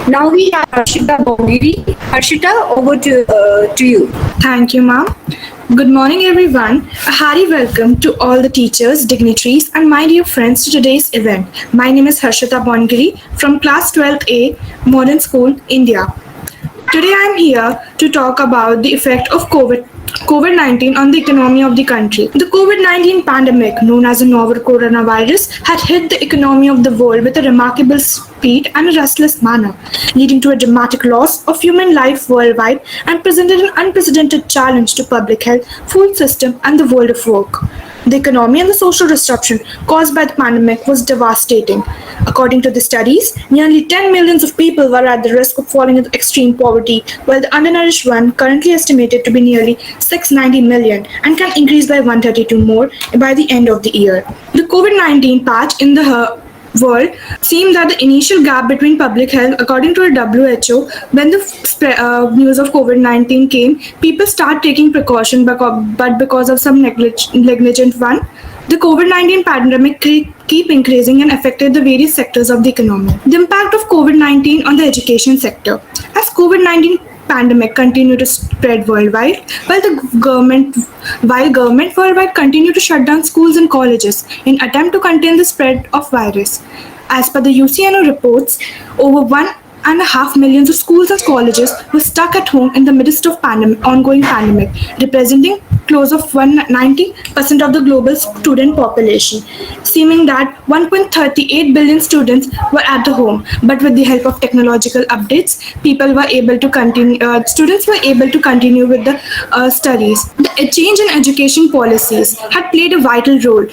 Now we have Harshita Bongiri. Harshita, over to you. Thank you, ma'am. Good morning, everyone. A hearty welcome to all the teachers, dignitaries, and my dear friends to today's event. My name is Harshita Bongiri from Class 12A, Modern School, India. Today, I am here to talk about the effect of COVID-19 on the economy of the country. The COVID-19 pandemic, known as the novel coronavirus, had hit the economy of the world with a remarkable speed and a restless manner, leading to a dramatic loss of human life worldwide and presented an unprecedented challenge to public health, food system, and the world of work. The economy and the social disruption caused by the pandemic was devastating. According to the studies, nearly 10 millions of people were at the risk of falling into extreme poverty, while the undernourished one currently estimated to be nearly 690 million and can increase by 132 more by the end of the year. The COVID-19 patch in the world seemed that the initial gap between public health, according to the WHO, when the news of COVID-19 came, people start taking precaution, but because of some negligent one, the COVID-19 pandemic keep increasing and affected the various sectors of the economy. The impact of COVID-19 on the education sector. As COVID-19 pandemic continued to spread worldwide, while government worldwide continued to shut down schools and colleges in attempt to contain the spread of virus. As per the UCNO reports, over 1.5 million of schools and colleges were stuck at home in the midst of ongoing pandemic, representing close of 190% of the global student population, seeming that 1.38 billion students were at the home. But with the help of technological updates, students were able to continue with the studies. The change in education policies had played a vital role.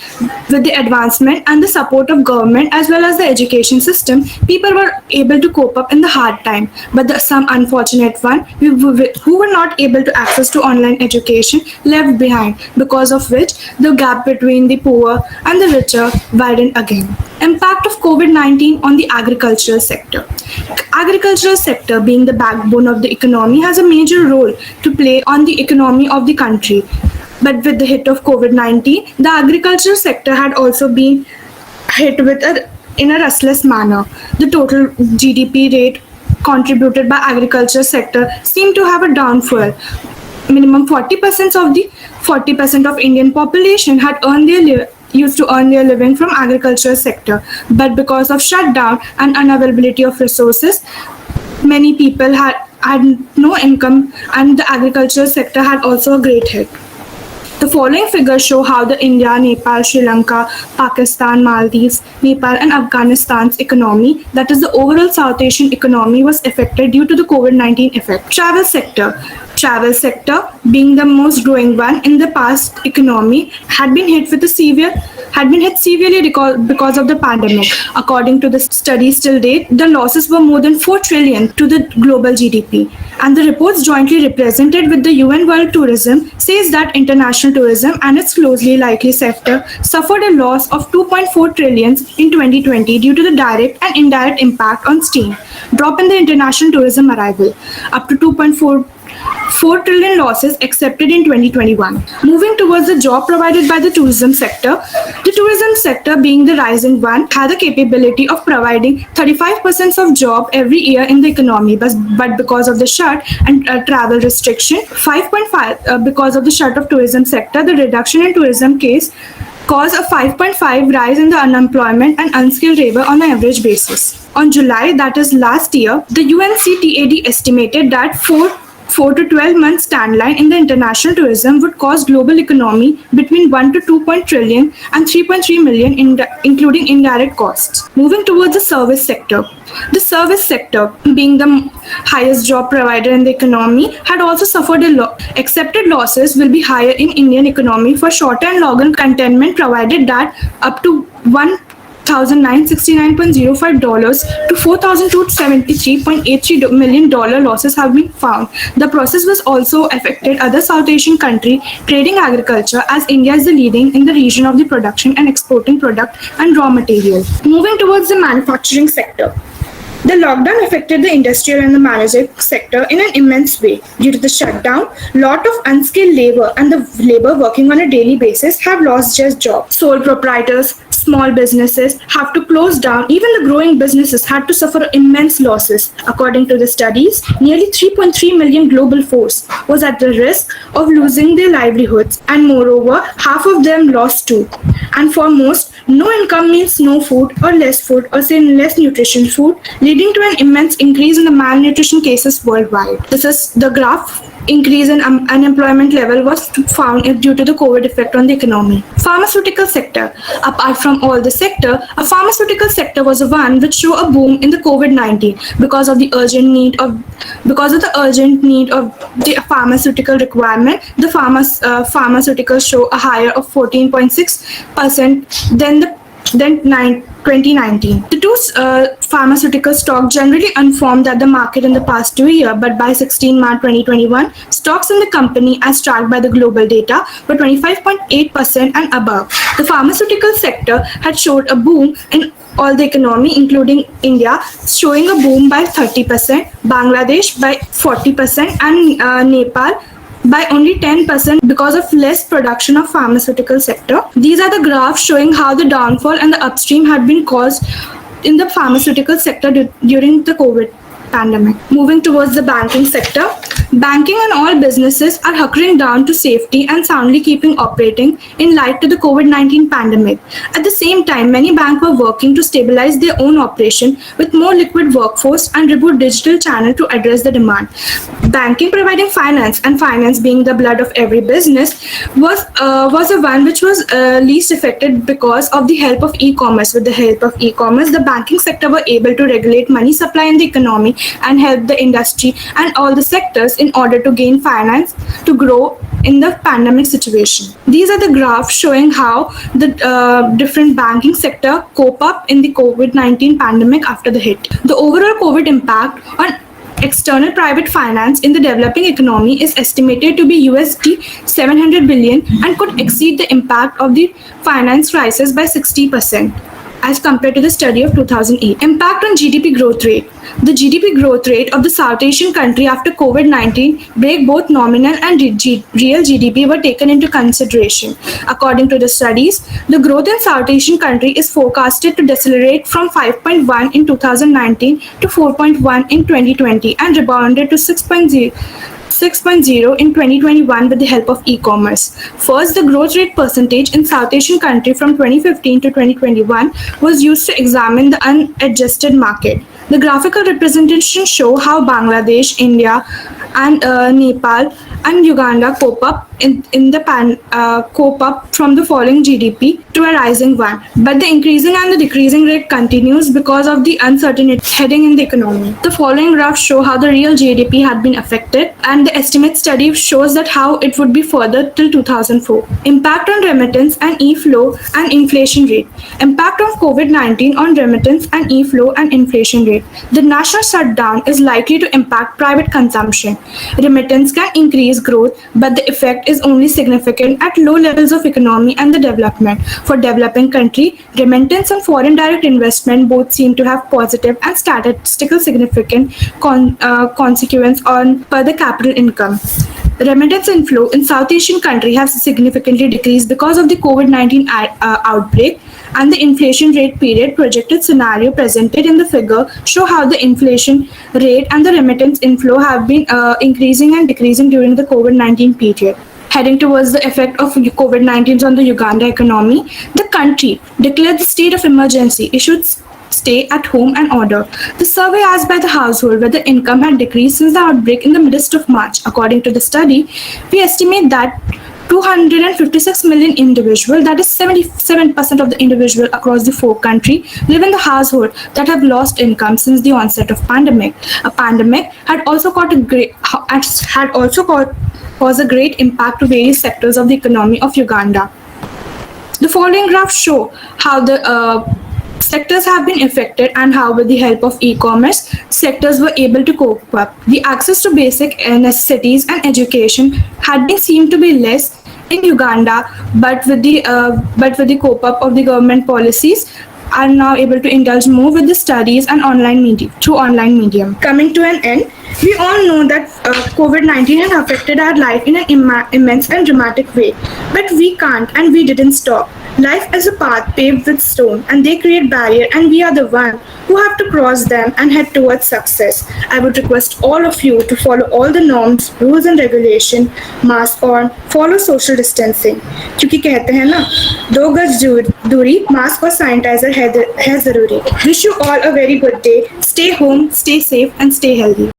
With the advancement and the support of government as well as the education system, people were able to cope up in the hard time. But some unfortunate one who were not able to access to online education left behind, because of which the gap between the poor and the richer widened again. Impact of COVID-19 on the agricultural sector. Agricultural sector, being the backbone of the economy, has a major role to play on the economy of the country. But with the hit of COVID-19, the agricultural sector had also been hit in a restless manner. The total GDP rate contributed by agriculture sector seemed to have a downfall. Minimum 40% of Indian population had used to earn their living from agriculture sector, but because of shutdown and unavailability of resources, many people had no income, and the agriculture sector had also a great hit. The following figures show how the India, Nepal, Sri Lanka, Pakistan, Maldives, Nepal and Afghanistan's economy, that is the overall South Asian economy, was affected due to the COVID-19 effect. Travel sector. Travel sector, being the most growing one in the past economy, had been hit severely because of the pandemic. According to the studies till date, the losses were more than 4 trillion to the global GDP. And the reports jointly represented with the UN World Tourism says that international tourism and its closely likely sector suffered a loss of 2.4 trillion in 2020 due to the direct and indirect impact on steam, drop in the international tourism arrival, up to 2.4 trillion losses accepted in 2021. Moving towards the job provided by the tourism sector, the tourism sector, being the rising one, had the capability of providing 35% of job every year in the economy, but because of the shut and travel restriction, 5.5 because of the shut of tourism sector, the reduction in tourism case caused a 5.5 rise in the unemployment and unskilled labor on an average basis. On July, that is last year, the UNCTAD estimated that 4 to 12 months timeline in the international tourism would cost global economy between 1 to 2 trillion and 3.3 million, including indirect costs. Moving towards the service sector. The service sector, being the highest job provider in the economy, had also suffered accepted losses will be higher in Indian economy for shorter and longer containment, provided that up to $1,969.05 to $4,273.83 million losses have been found. The process was also affected other South Asian country trading agriculture, as India is the leading in the region of the production and exporting product and raw material. Moving towards the manufacturing sector. The lockdown affected the industrial and the management sector in an immense way. Due to the shutdown, lot of unskilled labor and the labor working on a daily basis have lost their jobs. Sole proprietors, small businesses have to close down. Even the growing businesses had to suffer immense losses. According to the studies, nearly 3.3 million global force was at the risk of losing their livelihoods, and moreover, half of them lost too. And for most, no income means no food or say less nutritious food, leading to an immense increase in the malnutrition cases worldwide. This is the graph. Increase in unemployment level was found due to the COVID effect on the economy. Pharmaceutical sector. Apart from all the sector, a pharmaceutical sector was the one which showed a boom in the COVID-19 because of the urgent need of the pharmaceutical requirement. The pharmaceuticals show a higher of 14.6% than 2019. The two pharmaceutical stock generally unformed at the market in the past 2 years, but by 16 March 2021, stocks in the company as tracked by the global data were 25.8% and above. The pharmaceutical sector had showed a boom in all the economy, including India, showing a boom by 30%, Bangladesh by 40%, and Nepal by only 10% because of less production of pharmaceutical sector. These are the graphs showing how the downfall and the upstream had been caused in the pharmaceutical sector during the COVID pandemic. Moving towards the banking sector. Banking and all businesses are hunkering down to safety and soundly keeping operating in light to the COVID-19 pandemic. At the same time, many banks were working to stabilize their own operation with more liquid workforce and reboot digital channel to address the demand. Banking providing finance, and finance being the blood of every business, was the one which was least affected because of the help of e-commerce. With the help of e-commerce, the banking sector were able to regulate money supply in the economy and help the industry and all the sectors in order to gain finance to grow in the pandemic situation. These are the graphs showing how the different banking sector cope up in the COVID-19 pandemic after the hit. The overall COVID impact on external private finance in the developing economy is estimated to be USD 700 billion and could exceed the impact of the finance crisis by 60%. As compared to the study of 2008. Impact on GDP growth rate. The GDP growth rate of the South Asian country after COVID-19 break both nominal and real GDP were taken into consideration. According to the studies, the growth in South Asian country is forecasted to decelerate from 5.1 in 2019 to 4.1 in 2020 and rebounded to 6.0 in 2021 with the help of e-commerce. First, the growth rate percentage in South Asian country from 2015 to 2021 was used to examine the unadjusted market. The graphical representation show how Bangladesh, India, and Nepal and Uganda cope up from the falling GDP to a rising one. But the increasing and the decreasing rate continues because of the uncertainty heading in the economy. The following graphs show how the real GDP had been affected, and the estimate study shows that how it would be further till 2004. Impact on remittance and e-flow and inflation rate. Impact of COVID-19 on remittance and e-flow and inflation rate. The national shutdown is likely to impact private consumption. Remittance can increase growth, but the effect is only significant at low levels of economy and the development. For developing country, remittance and foreign direct investment both seem to have positive and statistical significant consequence on per the capital income. Remittance inflow in South Asian country has significantly decreased because of the COVID-19 outbreak, and the inflation rate period projected scenario presented in the figure show how the inflation rate and the remittance inflow have been increasing and decreasing during the COVID-19 period. Heading towards the effect of COVID-19 on the Uganda economy, the country declared the state of emergency, issued stay at home and order. The survey asked by the household whether income had decreased since the outbreak in the midst of March. According to the study, we estimate that 256 million individuals, that is 77% of the individuals across the 4 countries, live in the household that have lost income since the onset of pandemic. A pandemic had also caused a great impact to various sectors of the economy of Uganda. The following graphs show how the sectors have been affected and how, with the help of e-commerce, sectors were able to cope up. The access to basic necessities and education had been seen to be less in Uganda, but with the cope up of the government policies, are now able to indulge more with the studies and online media through online medium. Coming to an end, we all know that COVID-19 has affected our life in an immense and dramatic way, but we can't and we didn't stop. Life is a path paved with stone, and they create barrier, and we are the one who have to cross them and head towards success. I would request all of you to follow all the norms, rules and regulation, mask on, follow social distancing. क्योंकि कहते हैं ना, 2 गज दूरी, mask और sanitiser है जरूरी. Wish you all a very good day. Stay home, stay safe and stay healthy.